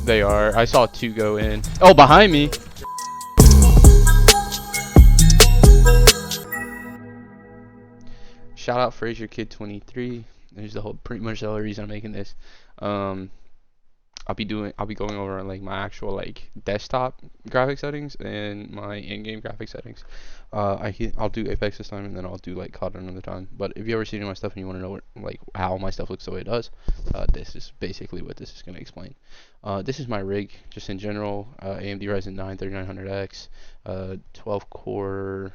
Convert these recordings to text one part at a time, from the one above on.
They are. I saw two go in. Oh, behind me. Shout out Fraser Kid 23. There's the whole pretty much the whole reason I'm making this. Um, I'll be going over like my actual like desktop graphic settings and my in-game graphic settings. I'll do Apex this time and then I'll do like COD another time. But if you ever seen my stuff and you want to know what, like how my stuff looks the way it does, this is basically what this is going to explain. This is my rig just in general. AMD Ryzen 9 3900X, 12 core.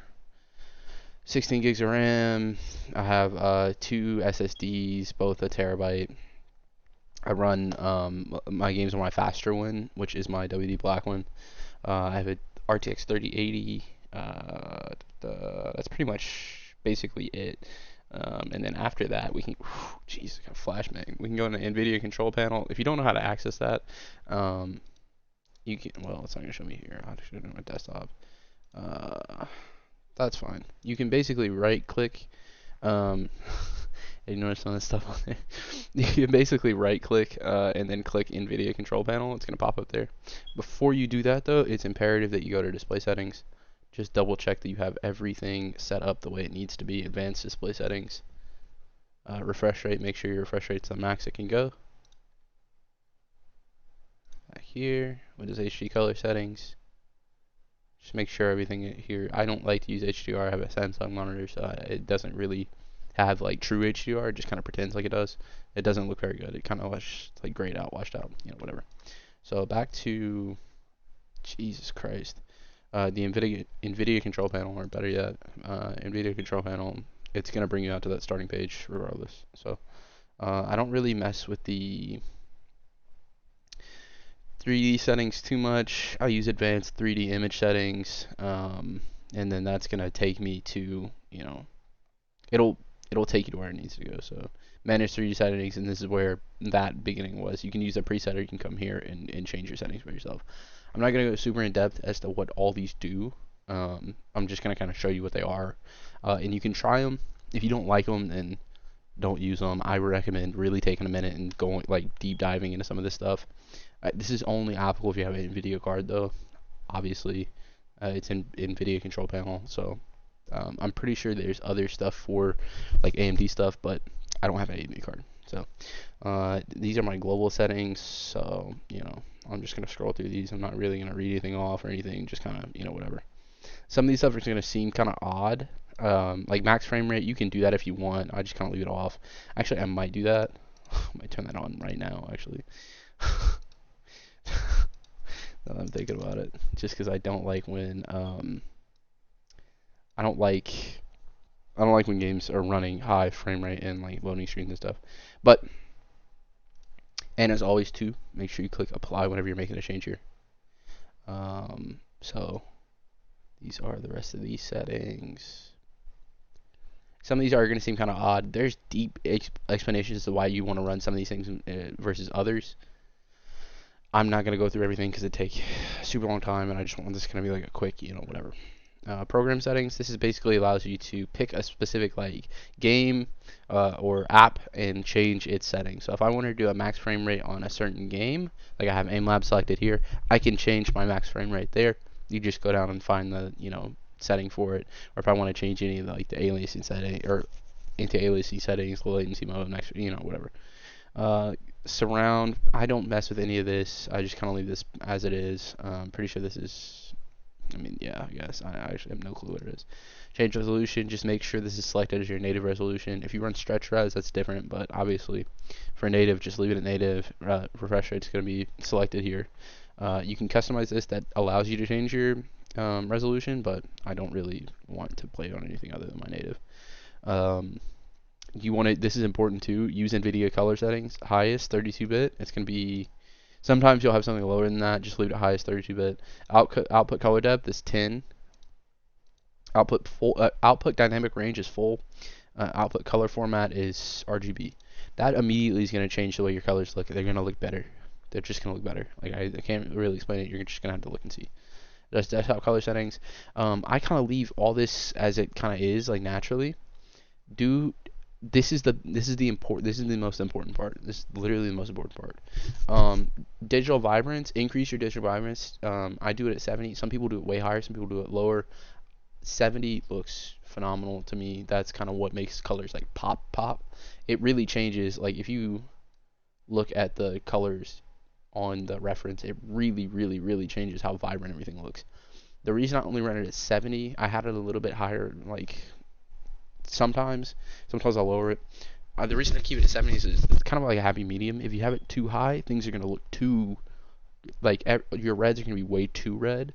16 gigs of RAM. I have two SSDs, both a terabyte. I run my games on my faster one, which is my WD Black one. I have a RTX 3080. That's pretty much basically it. And then after that, we can, jeez, got flash man. We can go into NVIDIA control panel. If you don't know how to access that, you can. Well, it's not gonna show me here. I'll show it on my desktop. That's fine. You can basically right click. Ignore some of the stuff on there. You can basically right click and then click NVIDIA control panel. It's going to pop up there. Before you do that though, it's imperative that you go to display settings. Just double check that you have everything set up the way it needs to be. Advanced display settings. Refresh rate, make sure your refresh rate's the max it can go. Back here, Windows HD color settings. Just make sure everything here. I don't like to use HDR. I have a Samsung monitor, so it doesn't really have like true HDR. It just kind of pretends like it does. It doesn't look very good. It kind of looks like grayed out, washed out, whatever. So back to Jesus Christ, the NVIDIA control panel, or better yet, NVIDIA control panel. It's gonna bring you out to that starting page regardless. So I don't really mess with the 3D settings too much. I use advanced 3D image settings, and then that's gonna take me to, it'll take you to where it needs to go. So manage 3D settings, and this is where that beginning was. You can use a preset, or you can come here and change your settings for yourself. I'm not gonna go super in depth as to what all these do. I'm just gonna kind of show you what they are, and you can try them. If you don't like them, then don't use them. I recommend really taking a minute and going like deep diving into some of this stuff. This is only applicable if you have an NVIDIA card, though. Obviously, it's in NVIDIA control panel, so I'm pretty sure there's other stuff for like AMD stuff, but I don't have an AMD card. So these are my global settings. So I'm just gonna scroll through these. I'm not really gonna read anything off or anything. Just kind of whatever. Some of these stuff are gonna seem kind of odd. Like max frame rate, you can do that if you want. I just kind of leave it off. Actually, I might do that. I might turn that on right now, actually. Now that I'm thinking about it, just because I don't like when I don't like when games are running high frame rate and like loading screens and stuff. But and as always, too, make sure you click apply whenever you're making a change here. So these are the rest of these settings. Some of these are going to seem kind of odd. There's deep explanations as to why you want to run some of these things versus others. I'm not going to go through everything because it takes a super long time, and I just want this going to be like a quick, whatever. Program settings. This is basically allows you to pick a specific like game or app and change its settings. So if I want to do a max frame rate on a certain game, like I have AimLab selected here, I can change my max frame rate there. You just go down and find the setting for it, or if I want to change any of the, like the aliasing setting or anti-aliasing settings, low latency mode, next, whatever. Surround, I don't mess with any of this. I just kind of leave this as it is. I'm pretty sure this is, yeah, I guess. I actually have no clue what it is. Change resolution, just make sure this is selected as your native resolution. If you run stretch res, that's different, but obviously for native, just leave it at native. Refresh rate's going to be selected here. You can customize this. That allows you to change your resolution, but I don't really want to play on anything other than my native. You want to, this is important too, use NVIDIA color settings, highest 32-bit. It's going to be, sometimes you'll have something lower than that, just leave it highest 32-bit. Output color depth is 10. Output dynamic range is full. Output color format is RGB. That immediately is going to change the way your colors look. They're going to look better. They're just going to look better. Like I can't really explain it. You're just going to have to look and see. That's desktop color settings. I kind of leave all this as it kind of is, like naturally. this is the most important part. This is literally the most important part. Digital vibrance, increase your digital vibrance. I do it at 70. Some people do it way higher, some people do it lower. 70 looks phenomenal to me. That's kind of what makes colors like pop. It really changes. Like if you look at the colors on the reference, it really changes how vibrant everything looks. The reason I only run it at 70, I had it a little bit higher, like sometimes I'll lower it. The reason I keep it at 70 is it's kind of like a happy medium. If you have it too high, things are going to look too, like your reds are going to be way too red.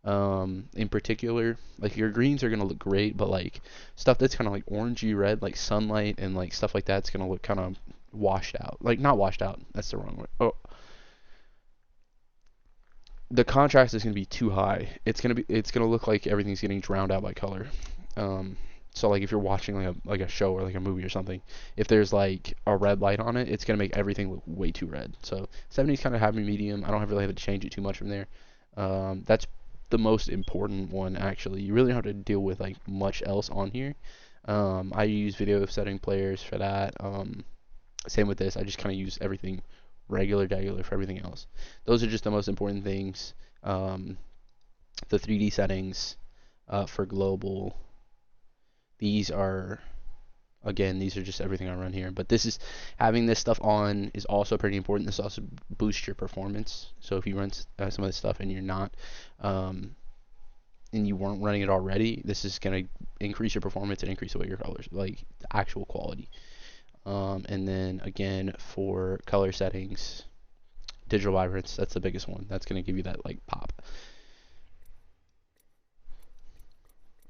In particular, like your greens are going to look great, but like stuff that's kind of like orangey red, like sunlight and like stuff like that's going to look kind of washed out. Like not washed out, that's the wrong word. Oh, the contrast is going to be too high. It's going to look like everything's getting drowned out by color. Um, so like if you're watching like a show or like a movie or something, if there's like a red light on it, it's going to make everything look way too red. So 70 is kind of happy medium. I don't really have to change it too much from there. That's the most important one actually. You really don't have to deal with like much else on here. I use video setting players for that. Same with this. I just kind of use everything regular for everything else. Those are just the most important things. The 3D settings for global. These are these are just everything I run here. But this is having this stuff on is also pretty important. This also boosts your performance. So if you run some of this stuff and you're not, and you weren't running it already, this is gonna increase your performance and increase the way your colors, like the actual quality. And then again for color settings, digital vibrance, that's the biggest one. That's gonna give you that like pop.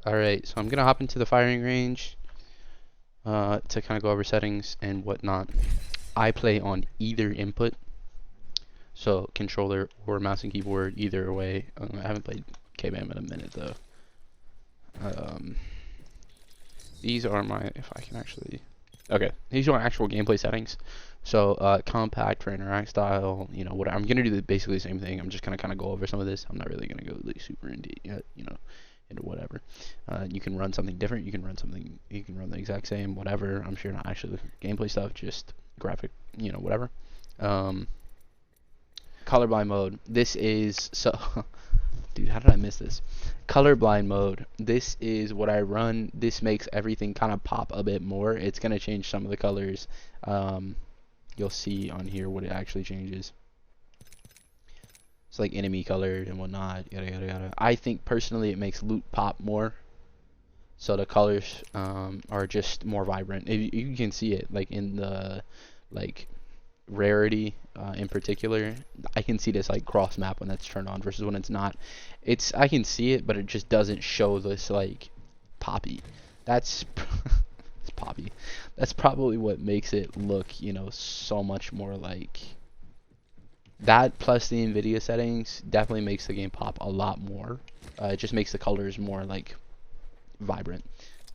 Alright, so I'm gonna hop into the firing range to kind of go over settings and whatnot. I play on either input, so controller or mouse and keyboard, either way. I haven't played KBAM in a minute though. These are my, if I can actually, okay, these are my actual gameplay settings. So compact for interact style, you know, what I'm gonna do basically the same thing. I'm just gonna kind of go over some of this. I'm not really gonna go like super into, you know, into whatever. You can run something different. You can run the exact same, whatever. I'm sure not actually gameplay stuff, just graphic, you know, whatever. Colorblind mode. This is so. Dude, how did I miss this? Colorblind mode. This is what I run. This makes everything kind of pop a bit more. It's gonna change some of the colors. You'll see on here what it actually changes. It's like enemy colored and whatnot, yada yada yada. I think personally it makes loot pop more, so the colors are just more vibrant. You can see it like in the like rarity in particular. I can see this like cross map when that's turned on versus when it's not. I can see it, but it just doesn't show this like poppy. That's it's poppy. That's probably what makes it look, you know, so much more like. That plus the NVIDIA settings definitely makes the game pop a lot more. It just makes the colors more like vibrant.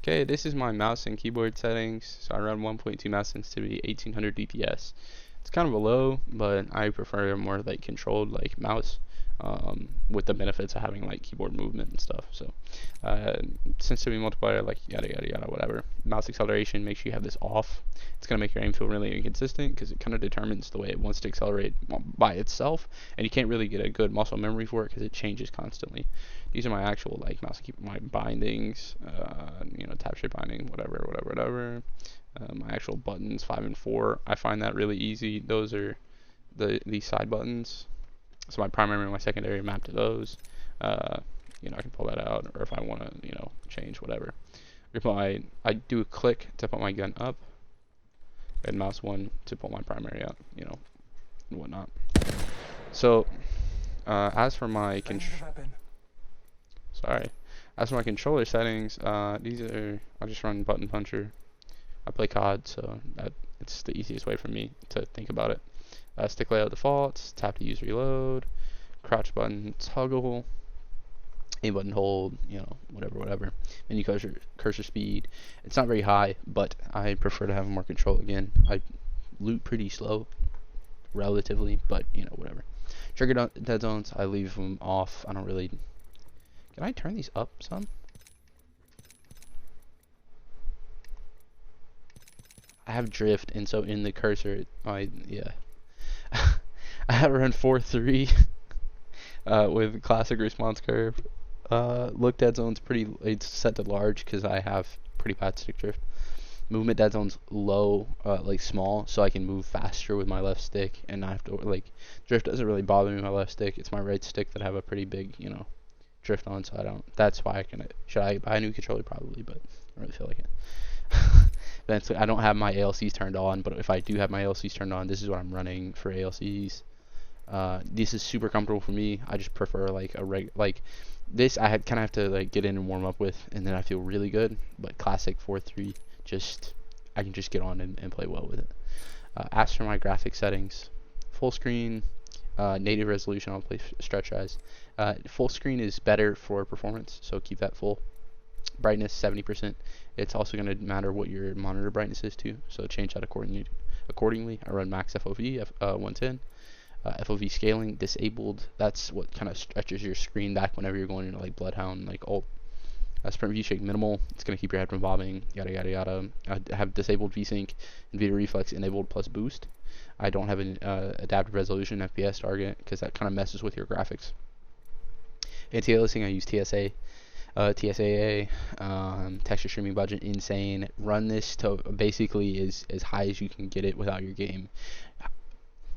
Okay, this is my mouse and keyboard settings. So I run 1.2 mouse sensitivity, 1800 DPS. It's kind of a low, but I prefer a more like controlled like mouse. With the benefits of having like keyboard movement and stuff. So sensitivity multiplier, like yada yada yada, whatever. Mouse acceleration, make sure you have this off. It's gonna make your aim feel really inconsistent because it kind of determines the way it wants to accelerate by itself, and you can't really get a good muscle memory for it because it changes constantly. These are my actual like mouse and my bindings, you know, tap shift binding, whatever. My actual buttons 5 and 4. I find that really easy. Those are these side buttons. So my primary and my secondary map to those. You know, I can pull that out, or if I want to, you know, change whatever. I do a click to put my gun up, and mouse 1 to pull my primary out, you know, and whatnot. So, as for my controller settings, these are, I'll just run button puncher. I play COD, so it's the easiest way for me to think about it. Stick layout defaults, tap to use reload, crouch button toggle, A button hold, you know, whatever. Menu cursor speed. It's not very high, but I prefer to have more control. Again, I loot pretty slow, relatively, but you know, whatever. Trigger dead zones, I leave them off. I don't really. Can I turn these up some? I have drift, and so in the cursor, yeah. I have run 4.3 with classic response curve. Look dead zone's it's set to large because I have pretty bad stick drift. Movement dead zone's low, like small, so I can move faster with my left stick and not have to, like, drift doesn't really bother me with my left stick. It's my right stick that I have a pretty big, drift on, so I don't, that's why should I buy a new controller? Probably, but I don't really feel like it. I don't have my ALCs turned on, but if I do have my ALCs turned on, this is what I'm running for ALCs. This is super comfortable for me. I just prefer like this. I kind of have to like get in and warm up with, and then I feel really good. But classic 4.3, I can just get on and play well with it. As for my graphic settings, full screen, native resolution. I'll play stretch eyes. Full screen is better for performance, so keep that full. Brightness 70%. It's also going to matter what your monitor brightness is too, so change that accordingly. I run max FOV 110. FOV scaling disabled. That's what kind of stretches your screen back whenever you're going into like Bloodhound, like alt. Sprint V-shake minimal. It's going to keep your head from bobbing. Yada yada yada. I have disabled VSync and Vita Reflex enabled plus boost. I don't have an adaptive resolution FPS target because that kind of messes with your graphics. Anti-aliasing, I use TSA. TSAA, texture streaming budget insane. Run this to basically as high as you can get it without your game.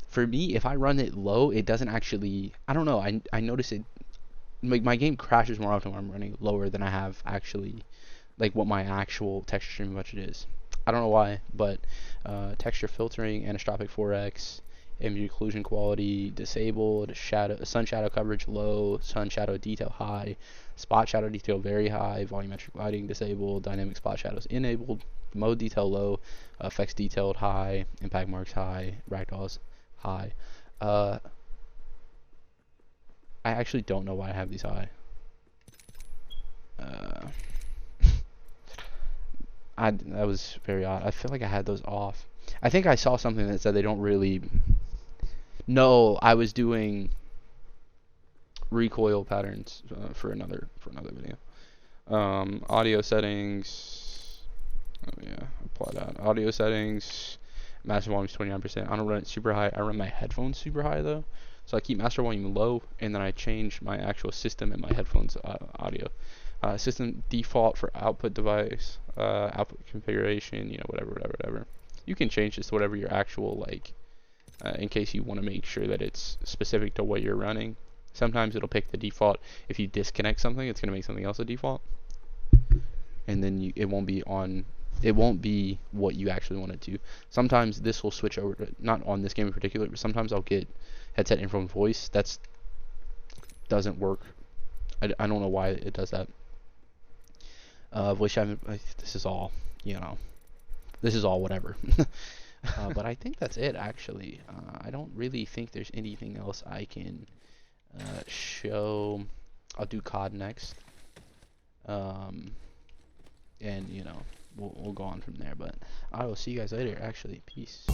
For me, if I run it low, it doesn't actually, I don't know, I notice it, like my game crashes more often when I'm running lower than I have actually, like what my actual texture streaming budget is. I don't know why, but texture filtering, anisotropic 4x, image occlusion quality disabled, sun shadow coverage low, sun shadow detail high, spot shadow detail very high, volumetric lighting disabled, dynamic spot shadows enabled, mode detail low, effects detailed high, impact marks high, ragdolls high. I actually don't know why I have these high. That was very odd. I feel like I had those off. I think I saw something that said they don't really. No, I was doing recoil patterns for another video. Audio settings. Oh yeah, apply that. Audio settings. Master volume is 29%. I don't run it super high. I run my headphones super high though, so I keep master volume low, and then I change my actual system and my headphones audio. System default for output device, output configuration. Whatever. You can change this to whatever your actual in case you want to make sure that it's specific to what you're running. Sometimes it'll pick the default. If you disconnect something, it's gonna make something else a default, and then it won't be on. It won't be what you actually want it to. Sometimes this will switch over to, not on this game in particular, but sometimes I'll get headset info and voice. That doesn't work. I don't know why it does that. Voice chat, this is all, this is all whatever. But I think that's it actually. I don't really think there's anything else I can show. I'll do COD next. And we'll go on from there, but I will see you guys later actually. Peace.